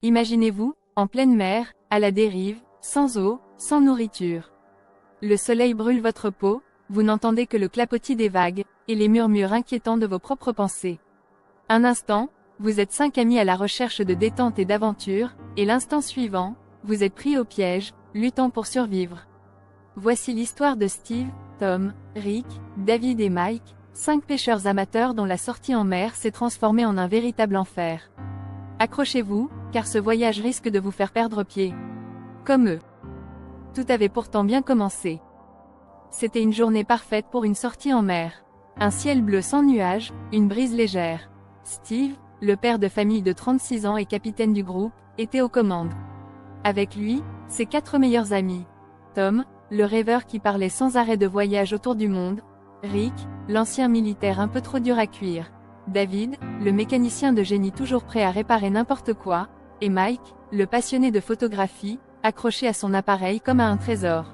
Imaginez-vous, en pleine mer, à la dérive, sans eau, sans nourriture. Le soleil brûle votre peau, vous n'entendez que le clapotis des vagues, et les murmures inquiétants de vos propres pensées. Un instant, vous êtes 5 amis à la recherche de détente et d'aventure, et l'instant suivant, vous êtes pris au piège, luttant pour survivre. Voici l'histoire de Steve, Tom, Rick, David et Mike, 5 pêcheurs amateurs dont la sortie en mer s'est transformée en un véritable enfer. Accrochez-vous, car ce voyage risque de vous faire perdre pied. Comme eux. Tout avait pourtant bien commencé. C'était une journée parfaite pour une sortie en mer. Un ciel bleu sans nuages, une brise légère. Steve, le père de famille de 36 ans et capitaine du groupe, était aux commandes. Avec lui, ses 4 meilleurs amis. Tom, le rêveur qui parlait sans arrêt de voyage autour du monde. Rick, l'ancien militaire un peu trop dur à cuire. David, le mécanicien de génie toujours prêt à réparer n'importe quoi. Et Mike, le passionné de photographie, accroché à son appareil comme à un trésor.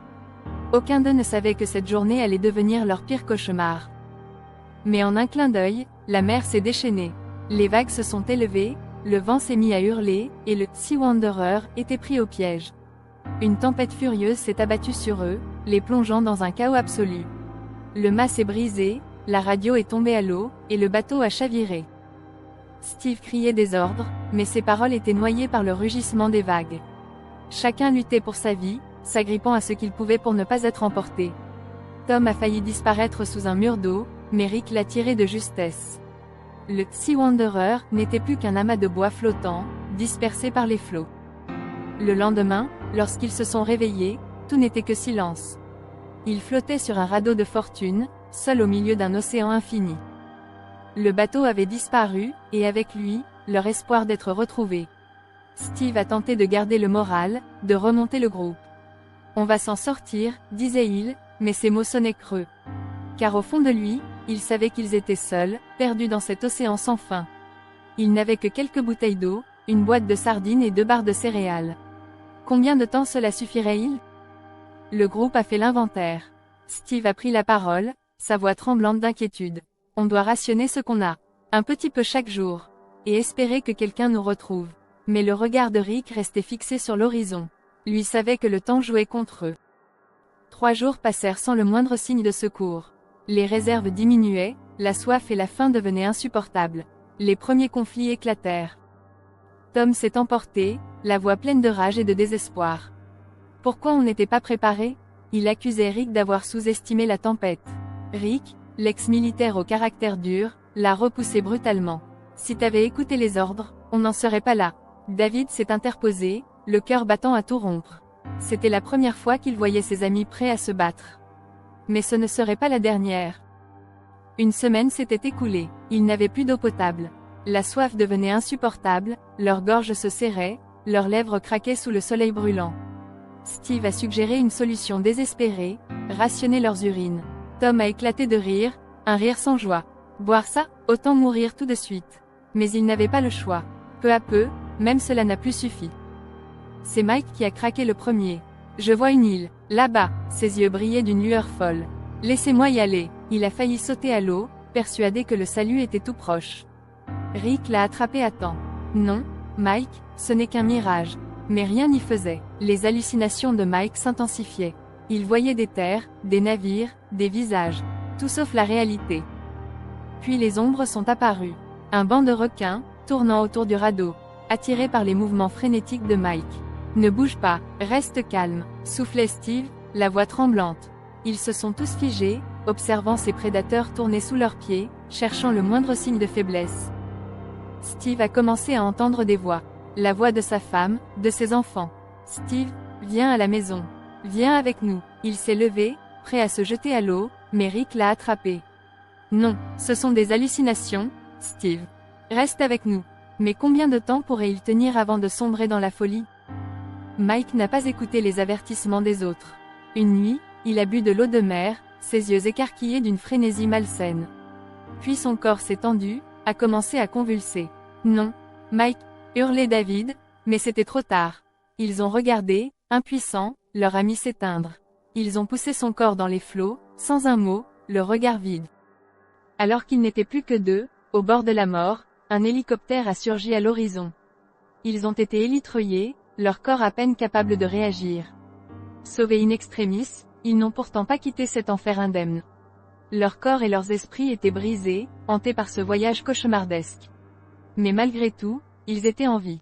Aucun d'eux ne savait que cette journée allait devenir leur pire cauchemar. Mais en un clin d'œil, la mer s'est déchaînée. Les vagues se sont élevées, le vent s'est mis à hurler, et le Sea Wanderer était pris au piège. Une tempête furieuse s'est abattue sur eux, les plongeant dans un chaos absolu. Le mât s'est brisé, la radio est tombée à l'eau, et le bateau a chaviré. Steve criait des ordres, mais ses paroles étaient noyées par le rugissement des vagues. Chacun luttait pour sa vie, s'agrippant à ce qu'il pouvait pour ne pas être emporté. Tom a failli disparaître sous un mur d'eau, mais Rick l'a tiré de justesse. Le Sea Wanderer n'était plus qu'un amas de bois flottant, dispersé par les flots. Le lendemain, lorsqu'ils se sont réveillés, tout n'était que silence. Ils flottaient sur un radeau de fortune, seuls au milieu d'un océan infini. Le bateau avait disparu, et avec lui, leur espoir d'être retrouvés. Steve a tenté de garder le moral, de remonter le groupe. On va s'en sortir, disait-il, mais ses mots sonnaient creux. Car au fond de lui, il savait qu'ils étaient seuls, perdus dans cet océan sans fin. Ils n'avaient que quelques bouteilles d'eau, une boîte de sardines et 2 barres de céréales. Combien de temps cela suffirait-il? Le groupe a fait l'inventaire. Steve a pris la parole, sa voix tremblante d'inquiétude. On doit rationner ce qu'on a. Un petit peu chaque jour. Et espérer que quelqu'un nous retrouve. Mais le regard de Rick restait fixé sur l'horizon. Lui savait que le temps jouait contre eux. 3 jours passèrent sans le moindre signe de secours. Les réserves diminuaient, la soif et la faim devenaient insupportables. Les premiers conflits éclatèrent. Tom s'est emporté, la voix pleine de rage et de désespoir. Pourquoi on n'était pas préparé? Il accusait Rick d'avoir sous-estimé la tempête. Rick, l'ex-militaire au caractère dur, l'a repoussé brutalement. Si t'avais écouté les ordres, on n'en serait pas là. David s'est interposé, le cœur battant à tout rompre. C'était la première fois qu'il voyait ses amis prêts à se battre. Mais ce ne serait pas la dernière. Une semaine s'était écoulée, ils n'avaient plus d'eau potable. La soif devenait insupportable, leurs gorges se serraient, leurs lèvres craquaient sous le soleil brûlant. Steve a suggéré une solution désespérée, rationner leurs urines. Tom a éclaté de rire, un rire sans joie. Boire ça, autant mourir tout de suite. Mais il n'avait pas le choix. Peu à peu, même cela n'a plus suffi. C'est Mike qui a craqué le premier. Je vois une île, là-bas, ses yeux brillaient d'une lueur folle. Laissez-moi y aller. Il a failli sauter à l'eau, persuadé que le salut était tout proche. Rick l'a attrapé à temps. Non, Mike, ce n'est qu'un mirage. Mais rien n'y faisait. Les hallucinations de Mike s'intensifiaient. Il voyait des terres, des navires, des visages. Tout sauf la réalité. Puis les ombres sont apparues. Un banc de requins, tournant autour du radeau, attiré par les mouvements frénétiques de Mike. Ne bouge pas, reste calme, soufflait Steve, la voix tremblante. Ils se sont tous figés, observant ces prédateurs tourner sous leurs pieds, cherchant le moindre signe de faiblesse. Steve a commencé à entendre des voix. La voix de sa femme, de ses enfants. Steve, viens à la maison. Viens avec nous. Il s'est levé, prêt à se jeter à l'eau, mais Rick l'a attrapé. Non, ce sont des hallucinations, Steve. Reste avec nous. Mais combien de temps pourrait-il tenir avant de sombrer dans la folie? Mike n'a pas écouté les avertissements des autres. Une nuit, il a bu de l'eau de mer, ses yeux écarquillés d'une frénésie malsaine. Puis son corps s'est tendu, a commencé à convulser. Non, Mike, hurlait David, mais c'était trop tard. Ils ont regardé, impuissants, leur ami s'éteindre. Ils ont poussé son corps dans les flots, sans un mot, le regard vide. Alors qu'ils n'étaient plus que 2, au bord de la mort, un hélicoptère a surgi à l'horizon. Ils ont été élitreillés, leur corps à peine capable de réagir. Sauvés in extremis, ils n'ont pourtant pas quitté cet enfer indemne. Leurs corps et leurs esprits étaient brisés, hantés par ce voyage cauchemardesque. Mais malgré tout, ils étaient en vie.